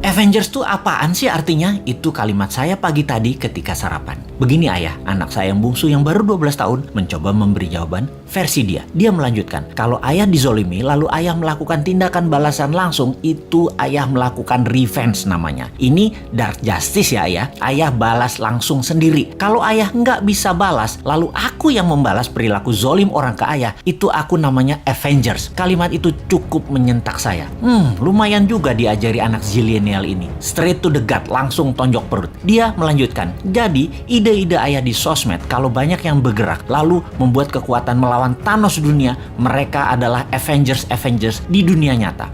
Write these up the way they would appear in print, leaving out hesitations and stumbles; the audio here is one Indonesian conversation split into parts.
Avengers tuh apaan sih artinya? Itu kalimat saya pagi tadi ketika sarapan. Begini ayah, anak saya yang bungsu yang baru 12 tahun mencoba memberi jawaban versi dia. Dia melanjutkan, kalau ayah dizolimi lalu ayah melakukan tindakan balasan langsung, itu ayah melakukan revenge namanya. Ini dark justice ya ayah. Ayah balas langsung sendiri. Kalau ayah nggak bisa balas, lalu aku yang membalas perilaku zolim orang ke ayah, itu aku namanya Avengers. Kalimat itu cukup menyentak saya. Lumayan juga diajari anak zilenial ini. Straight to the gut, langsung tonjok perut. Dia melanjutkan, jadi ide-ide ayah di sosmed kalau banyak yang bergerak lalu membuat kekuatan melawan Thanos dunia, mereka adalah Avengers di dunia nyata.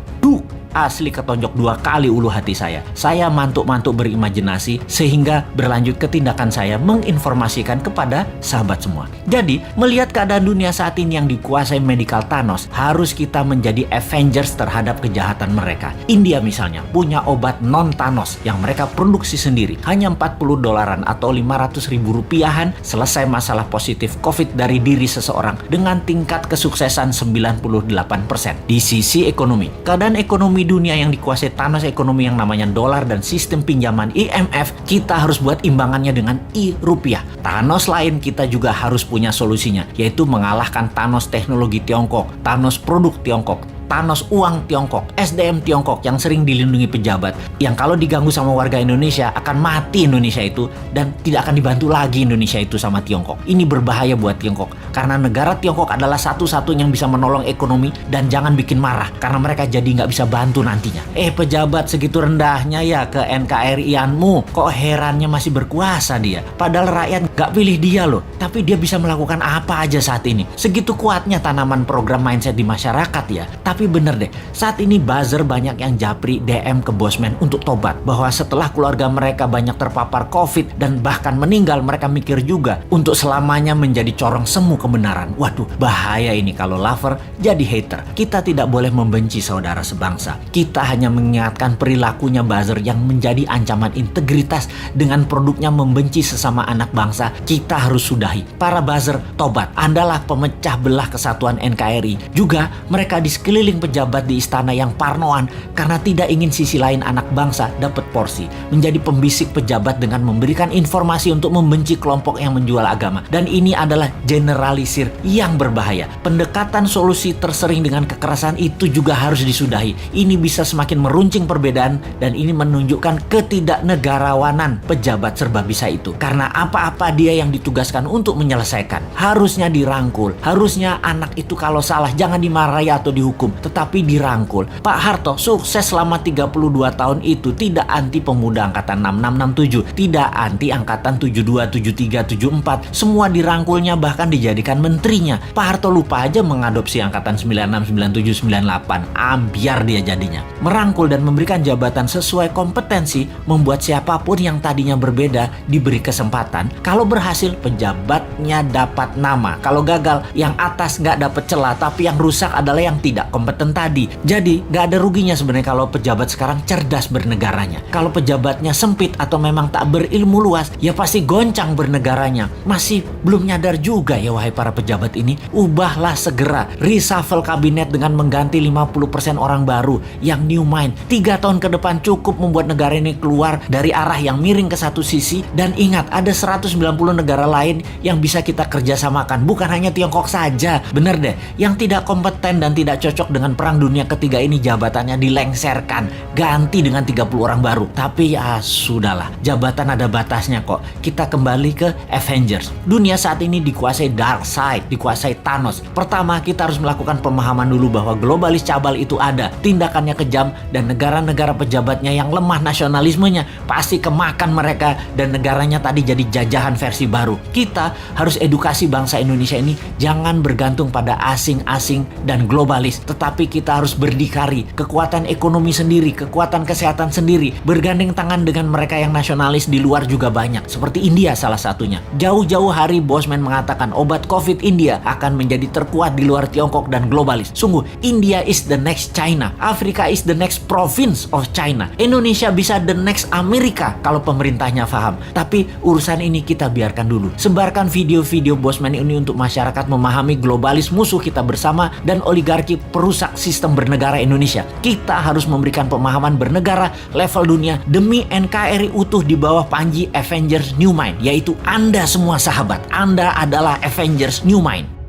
Asli ketonjok 2 kali ulu hati saya. Saya mantuk-mantuk berimajinasi sehingga berlanjut ke tindakan saya menginformasikan kepada sahabat semua. Jadi, melihat keadaan dunia saat ini yang dikuasai medical Thanos, harus kita menjadi Avengers terhadap kejahatan mereka. India misalnya punya obat non-Thanos yang mereka produksi sendiri. Hanya $40 atau 500 ribu rupiahan selesai masalah positif COVID dari diri seseorang dengan tingkat kesuksesan 98%. Di sisi ekonomi, keadaan ekonomi dunia yang dikuasai Thanos ekonomi yang namanya dolar dan sistem pinjaman IMF, kita harus buat imbangannya dengan rupiah. Thanos lain kita juga harus punya solusinya, yaitu mengalahkan Thanos teknologi Tiongkok, Thanos produk Tiongkok, Thanos uang Tiongkok, SDM Tiongkok yang sering dilindungi pejabat, yang kalau diganggu sama warga Indonesia akan mati Indonesia itu dan tidak akan dibantu lagi Indonesia itu sama Tiongkok. Ini berbahaya buat Tiongkok karena negara Tiongkok adalah satu-satunya yang bisa menolong ekonomi, dan jangan bikin marah karena mereka jadi nggak bisa bantu nantinya. Pejabat segitu rendahnya ya ke NKRI-anmu, kok herannya masih berkuasa dia. Padahal rakyat nggak pilih dia loh, tapi dia bisa melakukan apa aja saat ini. Segitu kuatnya tanaman program mindset di masyarakat ya. Tapi bener deh, saat ini buzzer banyak yang japri DM ke Bosman untuk tobat, bahwa setelah keluarga mereka banyak terpapar COVID dan bahkan meninggal, mereka mikir juga untuk selamanya menjadi corong semu kebenaran. Waduh, bahaya ini kalau lover jadi hater. Kita tidak boleh membenci saudara sebangsa. Kita hanya mengingatkan perilakunya buzzer yang menjadi ancaman integritas dengan produknya membenci sesama anak bangsa. Kita harus sudahi. Para buzzer, tobat. Andalah pemecah belah kesatuan NKRI. Juga mereka di sekeliling pejabat di istana yang parnoan karena tidak ingin sisi lain anak bangsa dapat porsi, menjadi pembisik pejabat dengan memberikan informasi untuk membenci kelompok yang menjual agama. Dan ini adalah generalisir yang berbahaya. Pendekatan solusi tersering dengan kekerasan itu juga harus disudahi. Ini bisa semakin meruncing perbedaan dan ini menunjukkan ketidaknegarawanan pejabat serba bisa itu. Karena apa-apa dia yang ditugaskan untuk menyelesaikan. Harusnya dirangkul. Harusnya anak itu kalau salah jangan dimarahi atau dihukum, tetapi dirangkul. Pak Harto sukses selama 32 tahun itu, tidak anti pemuda angkatan 6667, tidak anti angkatan 72, 73, 74. Semua dirangkulnya, bahkan dijadikan menterinya. Pak Harto lupa aja mengadopsi angkatan 96, 97, 98. Ambiar dia jadinya. Merangkul dan memberikan jabatan sesuai kompetensi membuat siapapun yang tadinya berbeda diberi kesempatan. Kalau berhasil, pejabatnya dapat nama. Kalau gagal, yang atas nggak dapat celah, tapi yang rusak adalah yang tidak kompeten tadi. Jadi gak ada ruginya sebenarnya kalau pejabat sekarang cerdas bernegaranya. Kalau pejabatnya sempit atau memang tak berilmu luas, ya pasti goncang bernegaranya. Masih belum nyadar juga ya wahai para pejabat ini. Ubahlah segera, reshuffle kabinet dengan mengganti 50% orang baru yang new mind. 3 tahun ke depan cukup membuat negara ini keluar dari arah yang miring ke satu sisi. Dan ingat, ada 190 negara lain yang bisa kita kerjasamakan, bukan hanya Tiongkok saja. Bener deh, yang tidak kompeten dan tidak cocok dengan perang dunia ketiga ini jabatannya dilengserkan, ganti dengan 30 orang baru. Tapi ya sudahlah, jabatan ada batasnya kok. Kita kembali ke Avengers. Dunia saat ini dikuasai dark side, dikuasai Thanos. Pertama, kita harus melakukan pemahaman dulu bahwa globalis cabal itu ada, tindakannya kejam, dan negara-negara pejabatnya yang lemah nasionalismenya pasti kemakan mereka dan negaranya tadi jadi jajahan versi baru. Kita harus edukasi bangsa Indonesia ini jangan bergantung pada asing-asing dan globalis, tetapi kita harus berdikari, kekuatan ekonomi sendiri, kekuatan kesehatan sendiri, bergandeng tangan dengan mereka yang nasionalis di luar juga banyak, seperti India salah satunya. Jauh-jauh hari Bosman mengatakan obat COVID India akan menjadi terkuat di luar Tiongkok dan globalis. Sungguh, India is the next China, Afrika is the next province of China, Indonesia bisa the next Amerika kalau pemerintahnya paham. Tapi urusan ini kita biarkan dulu. Sebarkan video-video Bosman ini untuk masyarakat memahami globalis musuh kita bersama dan oligarki perusahaan merusak sistem bernegara Indonesia. Kita harus memberikan pemahaman bernegara level dunia demi NKRI utuh di bawah panji Avengers New Mind, yaitu Anda semua sahabat. Anda adalah Avengers New Mind.